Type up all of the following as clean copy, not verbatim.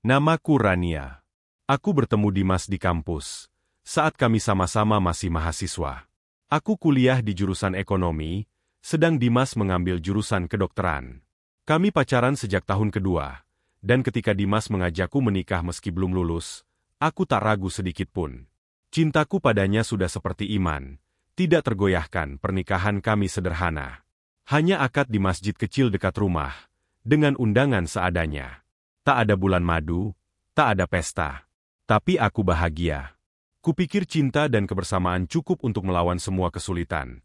Namaku Rania. Aku bertemu Dimas di kampus, saat kami sama-sama masih mahasiswa. Aku kuliah di jurusan ekonomi, sedang Dimas mengambil jurusan kedokteran. Kami pacaran sejak tahun kedua, dan ketika Dimas mengajakku menikah meski belum lulus, aku tak ragu sedikit pun. Cintaku padanya sudah seperti iman, tidak tergoyahkan. Pernikahan kami sederhana. Hanya akad di masjid kecil dekat rumah, dengan undangan seadanya. Tak ada bulan madu, tak ada pesta. Tapi aku bahagia. Kupikir cinta dan kebersamaan cukup untuk melawan semua kesulitan.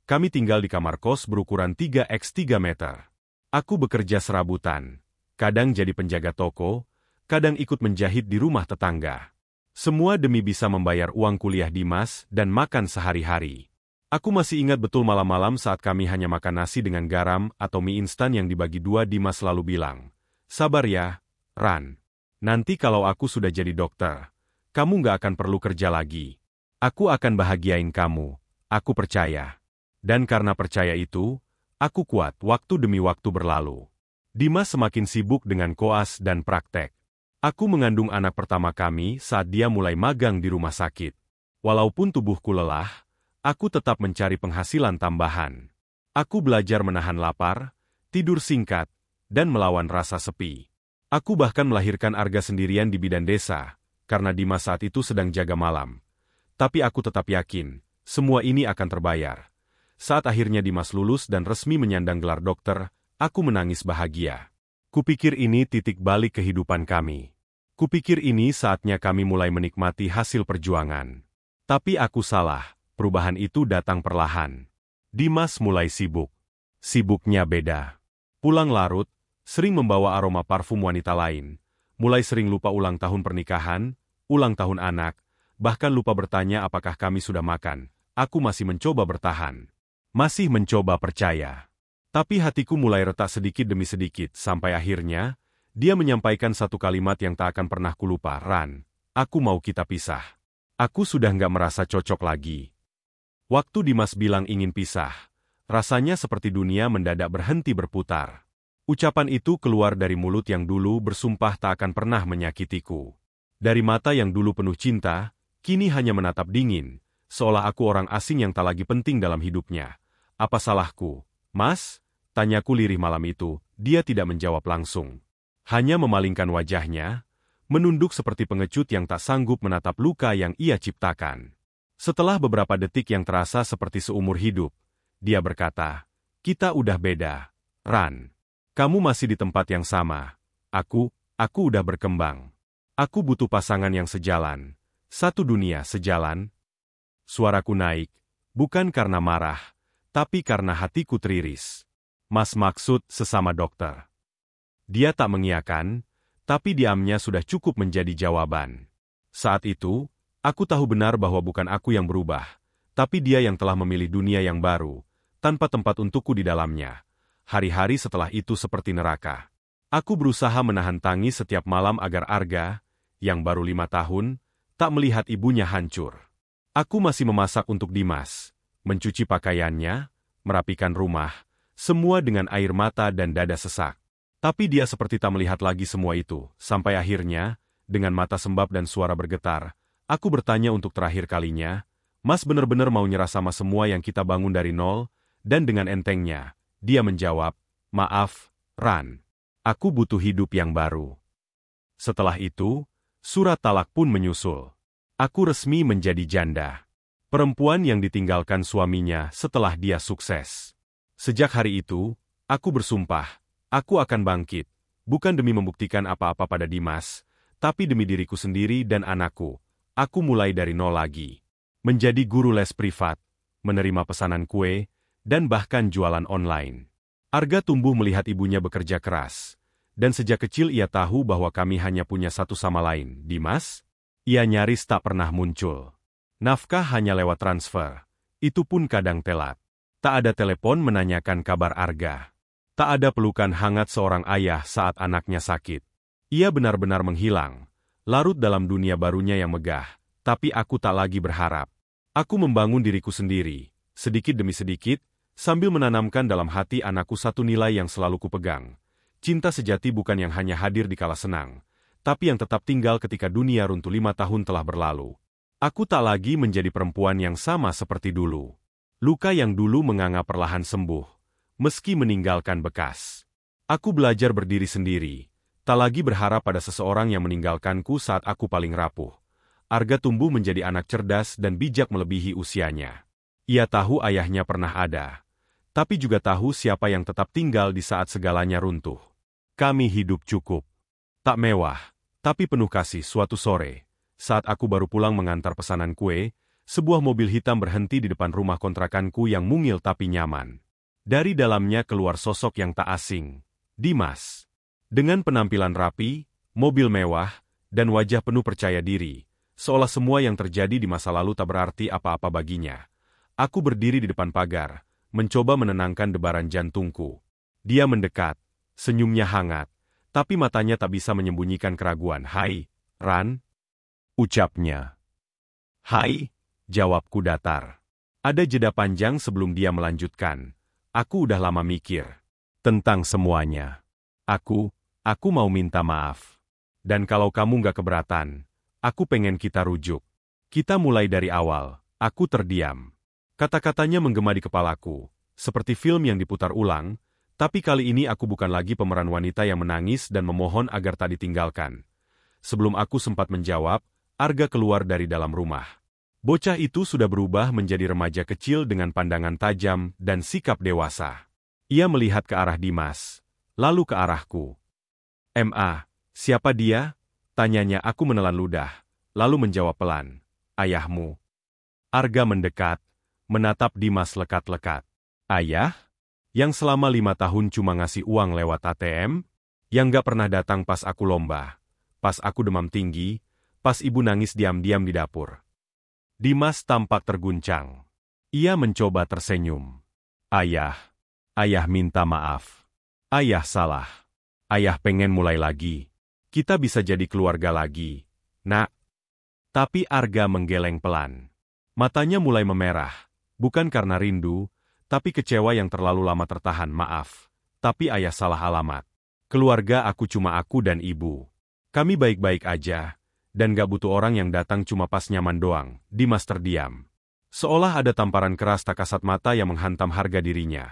Kami tinggal di kamar kos berukuran 3x3 meter. Aku bekerja serabutan. Kadang jadi penjaga toko, kadang ikut menjahit di rumah tetangga. Semua demi bisa membayar uang kuliah Dimas dan makan sehari-hari. Aku masih ingat betul malam-malam saat kami hanya makan nasi dengan garam atau mie instan yang dibagi dua. Dimas selalu bilang, "Sabar ya, Ran. Nanti kalau aku sudah jadi dokter, kamu nggak akan perlu kerja lagi. Aku akan bahagiain kamu, aku percaya." Dan karena percaya itu, aku kuat. Waktu demi waktu berlalu. Dimas semakin sibuk dengan koas dan praktek. Aku mengandung anak pertama kami saat dia mulai magang di rumah sakit. Walaupun tubuhku lelah, aku tetap mencari penghasilan tambahan. Aku belajar menahan lapar, tidur singkat, dan melawan rasa sepi. Aku bahkan melahirkan Arga sendirian di bidan desa, karena Dimas saat itu sedang jaga malam. Tapi aku tetap yakin, semua ini akan terbayar. Saat akhirnya Dimas lulus dan resmi menyandang gelar dokter, aku menangis bahagia. Kupikir ini titik balik kehidupan kami. Kupikir ini saatnya kami mulai menikmati hasil perjuangan. Tapi aku salah, perubahan itu datang perlahan. Dimas mulai sibuk. Sibuknya beda. Pulang larut, sering membawa aroma parfum wanita lain. Mulai sering lupa ulang tahun pernikahan, ulang tahun anak, bahkan lupa bertanya apakah kami sudah makan. Aku masih mencoba bertahan. Masih mencoba percaya. Tapi hatiku mulai retak sedikit demi sedikit, sampai akhirnya, dia menyampaikan satu kalimat yang tak akan pernah kulupa. "Ran, aku mau kita pisah. Aku sudah nggak merasa cocok lagi." Waktu Dimas bilang ingin pisah, rasanya seperti dunia mendadak berhenti berputar. Ucapan itu keluar dari mulut yang dulu bersumpah tak akan pernah menyakitiku. Dari mata yang dulu penuh cinta, kini hanya menatap dingin, seolah aku orang asing yang tak lagi penting dalam hidupnya. "Apa salahku, Mas?" tanyaku lirih malam itu. Dia tidak menjawab langsung. Hanya memalingkan wajahnya, menunduk seperti pengecut yang tak sanggup menatap luka yang ia ciptakan. Setelah beberapa detik yang terasa seperti seumur hidup, dia berkata, "Kita udah beda, Ran. Kamu masih di tempat yang sama. Aku udah berkembang. Aku butuh pasangan yang sejalan. Satu dunia sejalan." Suaraku naik, bukan karena marah, tapi karena hatiku teriris. "Mas maksud sesama dokter?" Dia tak mengiyakan, tapi diamnya sudah cukup menjadi jawaban. Saat itu, aku tahu benar bahwa bukan aku yang berubah, tapi dia yang telah memilih dunia yang baru, tanpa tempat untukku di dalamnya. Hari-hari setelah itu seperti neraka. Aku berusaha menahan tangis setiap malam agar Arga, yang baru 5 tahun, tak melihat ibunya hancur. Aku masih memasak untuk Dimas, mencuci pakaiannya, merapikan rumah, semua dengan air mata dan dada sesak. Tapi dia seperti tak melihat lagi semua itu, sampai akhirnya, dengan mata sembab dan suara bergetar, aku bertanya untuk terakhir kalinya, "Mas benar-benar mau nyerah sama semua yang kita bangun dari nol?" Dan dengan entengnya, dia menjawab, "Maaf, Ran. Aku butuh hidup yang baru." Setelah itu, surat talak pun menyusul. Aku resmi menjadi janda. Perempuan yang ditinggalkan suaminya setelah dia sukses. Sejak hari itu, aku bersumpah, aku akan bangkit, bukan demi membuktikan apa-apa pada Dimas, tapi demi diriku sendiri dan anakku. Aku mulai dari nol lagi. Menjadi guru les privat, menerima pesanan kue, dan bahkan jualan online. Arga tumbuh melihat ibunya bekerja keras. Dan sejak kecil ia tahu bahwa kami hanya punya satu sama lain. Dimas? Ia nyaris tak pernah muncul. Nafkah hanya lewat transfer. Itu pun kadang telat. Tak ada telepon menanyakan kabar Arga. Tak ada pelukan hangat seorang ayah saat anaknya sakit. Ia benar-benar menghilang, larut dalam dunia barunya yang megah, tapi aku tak lagi berharap. Aku membangun diriku sendiri, sedikit demi sedikit, sambil menanamkan dalam hati anakku satu nilai yang selalu kupegang. Cinta sejati bukan yang hanya hadir di kala senang, tapi yang tetap tinggal ketika dunia runtuh 5 tahun telah berlalu. Aku tak lagi menjadi perempuan yang sama seperti dulu. Luka yang dulu menganga perlahan sembuh, meski meninggalkan bekas. Aku belajar berdiri sendiri, tak lagi berharap pada seseorang yang meninggalkanku saat aku paling rapuh. Arga tumbuh menjadi anak cerdas dan bijak melebihi usianya. Ia tahu ayahnya pernah ada, tapi juga tahu siapa yang tetap tinggal di saat segalanya runtuh. Kami hidup cukup. Tak mewah, tapi penuh kasih. Suatu sore, saat aku baru pulang mengantar pesanan kue, sebuah mobil hitam berhenti di depan rumah kontrakanku yang mungil tapi nyaman. Dari dalamnya keluar sosok yang tak asing, Dimas. Dengan penampilan rapi, mobil mewah, dan wajah penuh percaya diri, seolah semua yang terjadi di masa lalu tak berarti apa-apa baginya. Aku berdiri di depan pagar, mencoba menenangkan debaran jantungku. Dia mendekat, senyumnya hangat, tapi matanya tak bisa menyembunyikan keraguan. "Hai, Ran," ucapnya. "Hai," jawabku datar. Ada jeda panjang sebelum dia melanjutkan. "Aku udah lama mikir tentang semuanya. Aku mau minta maaf. Dan kalau kamu nggak keberatan, aku pengen kita rujuk. Kita mulai dari awal." Aku terdiam. Kata-katanya menggema di kepalaku, seperti film yang diputar ulang, tapi kali ini aku bukan lagi pemeran wanita yang menangis dan memohon agar tak ditinggalkan. Sebelum aku sempat menjawab, Arga keluar dari dalam rumah. Bocah itu sudah berubah menjadi remaja kecil dengan pandangan tajam dan sikap dewasa. Ia melihat ke arah Dimas, lalu ke arahku. "Ma, siapa dia?" tanyanya. Aku menelan ludah, lalu menjawab pelan. "Ayahmu." Arga mendekat, menatap Dimas lekat-lekat. "Ayah? Yang selama 5 tahun cuma ngasih uang lewat ATM? Yang gak pernah datang pas aku lomba, pas aku demam tinggi, pas ibu nangis diam-diam di dapur?" Dimas tampak terguncang. Ia mencoba tersenyum. Ayah minta maaf. Ayah salah. Ayah pengen mulai lagi. Kita bisa jadi keluarga lagi, Nak." Tapi Arga menggeleng pelan. Matanya mulai memerah, bukan karena rindu, tapi kecewa yang terlalu lama tertahan. "Maaf, tapi ayah salah alamat. Keluarga aku cuma aku dan ibu. Kami baik-baik aja. Dan gak butuh orang yang datang cuma pas nyaman doang." Dimas terdiam. Seolah ada tamparan keras tak kasat mata yang menghantam harga dirinya.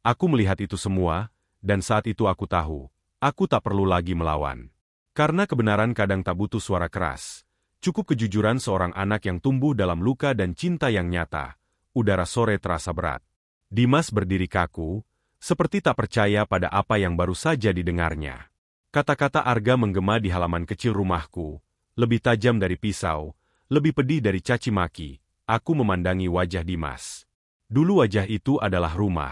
Aku melihat itu semua, dan saat itu aku tahu, aku tak perlu lagi melawan. Karena kebenaran kadang tak butuh suara keras. Cukup kejujuran seorang anak yang tumbuh dalam luka dan cinta yang nyata. Udara sore terasa berat. Dimas berdiri kaku, seperti tak percaya pada apa yang baru saja didengarnya. Kata-kata Arga menggema di halaman kecil rumahku. Lebih tajam dari pisau, lebih pedih dari caci maki. Aku memandangi wajah Dimas. Dulu wajah itu adalah rumah.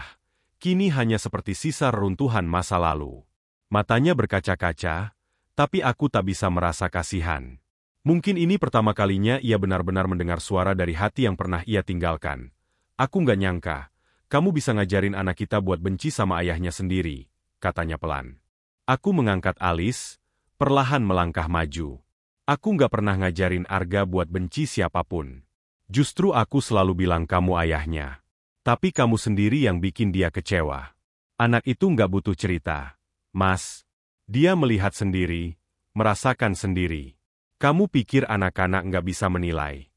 Kini hanya seperti sisa reruntuhan masa lalu. Matanya berkaca-kaca, tapi aku tak bisa merasa kasihan. Mungkin ini pertama kalinya ia benar-benar mendengar suara dari hati yang pernah ia tinggalkan. "Aku nggak nyangka, kamu bisa ngajarin anak kita buat benci sama ayahnya sendiri," katanya pelan. Aku mengangkat alis, perlahan melangkah maju. Aku nggak pernah ngajarin Arga buat benci siapapun. Justru aku selalu bilang kamu ayahnya. Tapi kamu sendiri yang bikin dia kecewa. Anak itu nggak butuh cerita, Mas. Dia melihat sendiri, merasakan sendiri. Kamu pikir anak-anak nggak bisa menilai?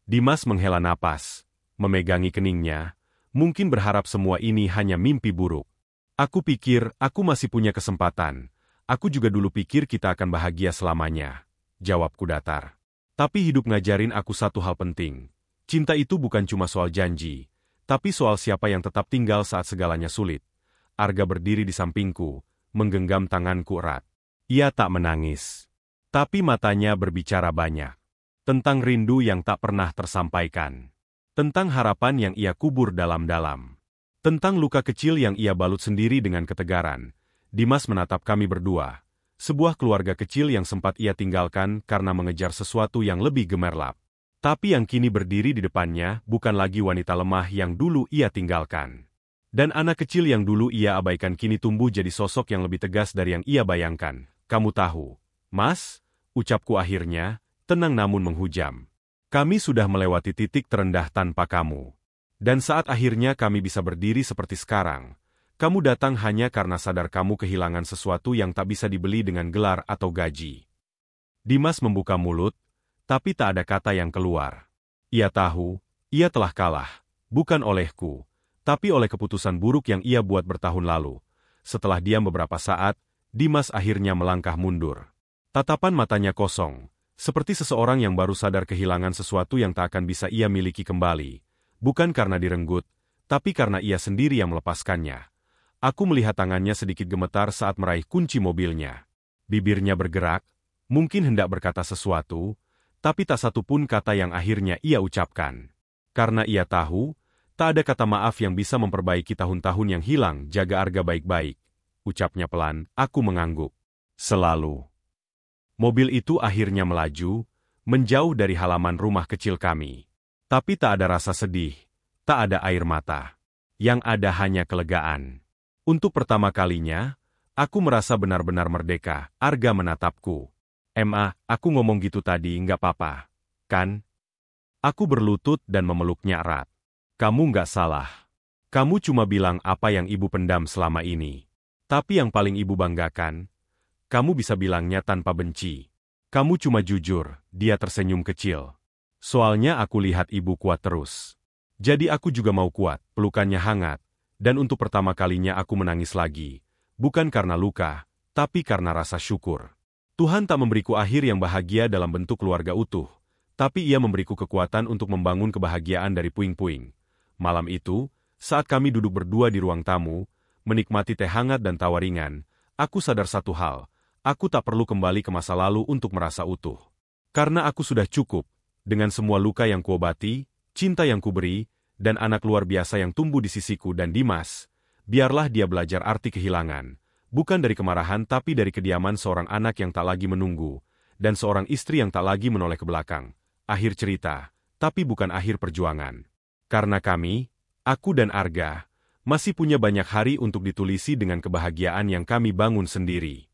Dimas menghela napas, memegangi keningnya, mungkin berharap semua ini hanya mimpi buruk. Aku pikir aku masih punya kesempatan. Aku juga dulu pikir kita akan bahagia selamanya. Jawabku datar. Tapi hidup ngajarin aku satu hal penting. Cinta itu bukan cuma soal janji, tapi soal siapa yang tetap tinggal saat segalanya sulit. Arga berdiri di sampingku, menggenggam tanganku erat. Ia tak menangis, tapi matanya berbicara banyak. Tentang rindu yang tak pernah tersampaikan. Tentang harapan yang ia kubur dalam-dalam. Tentang luka kecil yang ia balut sendiri dengan ketegaran. Dimas menatap kami berdua. Sebuah keluarga kecil yang sempat ia tinggalkan karena mengejar sesuatu yang lebih gemerlap. Tapi yang kini berdiri di depannya bukan lagi wanita lemah yang dulu ia tinggalkan. Dan anak kecil yang dulu ia abaikan kini tumbuh jadi sosok yang lebih tegas dari yang ia bayangkan. "Kamu tahu, Mas," ucapku akhirnya, tenang namun menghujam. "Kami sudah melewati titik terendah tanpa kamu. Dan saat akhirnya kami bisa berdiri seperti sekarang, kamu datang hanya karena sadar kamu kehilangan sesuatu yang tak bisa dibeli dengan gelar atau gaji. Dimas membuka mulut, tapi tak ada kata yang keluar. Ia tahu, ia telah kalah, bukan olehku, tapi oleh keputusan buruk yang ia buat bertahun lalu. Setelah diam beberapa saat, Dimas akhirnya melangkah mundur. Tatapan matanya kosong, seperti seseorang yang baru sadar kehilangan sesuatu yang tak akan bisa ia miliki kembali. Bukan karena direnggut, tapi karena ia sendiri yang melepaskannya. Aku melihat tangannya sedikit gemetar saat meraih kunci mobilnya. Bibirnya bergerak, mungkin hendak berkata sesuatu, tapi tak satu pun kata yang akhirnya ia ucapkan. Karena ia tahu, tak ada kata maaf yang bisa memperbaiki tahun-tahun yang hilang. Jaga Arga baik-baik, ucapnya pelan. Aku mengangguk. Selalu. Mobil itu akhirnya melaju, menjauh dari halaman rumah kecil kami. Tapi tak ada rasa sedih, tak ada air mata. Yang ada hanya kelegaan. Untuk pertama kalinya, aku merasa benar-benar merdeka. Arga menatapku. Aku ngomong gitu tadi nggak apa-apa, kan? Aku berlutut dan memeluknya erat. Kamu nggak salah. Kamu cuma bilang apa yang ibu pendam selama ini. Tapi yang paling ibu banggakan, kamu bisa bilangnya tanpa benci. Kamu cuma jujur. Dia tersenyum kecil. Soalnya aku lihat ibu kuat terus. Jadi aku juga mau kuat. Pelukannya hangat. Dan untuk pertama kalinya aku menangis lagi. Bukan karena luka, tapi karena rasa syukur. Tuhan tak memberiku akhir yang bahagia dalam bentuk keluarga utuh, tapi Ia memberiku kekuatan untuk membangun kebahagiaan dari puing-puing. Malam itu, saat kami duduk berdua di ruang tamu, menikmati teh hangat dan tawa ringan, aku sadar satu hal, aku tak perlu kembali ke masa lalu untuk merasa utuh. Karena aku sudah cukup, dengan semua luka yang kuobati, cinta yang kuberi, dan anak luar biasa yang tumbuh di sisiku dan Dimas, biarlah dia belajar arti kehilangan. Bukan dari kemarahan tapi dari kediaman seorang anak yang tak lagi menunggu, dan seorang istri yang tak lagi menoleh ke belakang. Akhir cerita, tapi bukan akhir perjuangan. Karena kami, aku dan Arga, masih punya banyak hari untuk ditulisi dengan kebahagiaan yang kami bangun sendiri.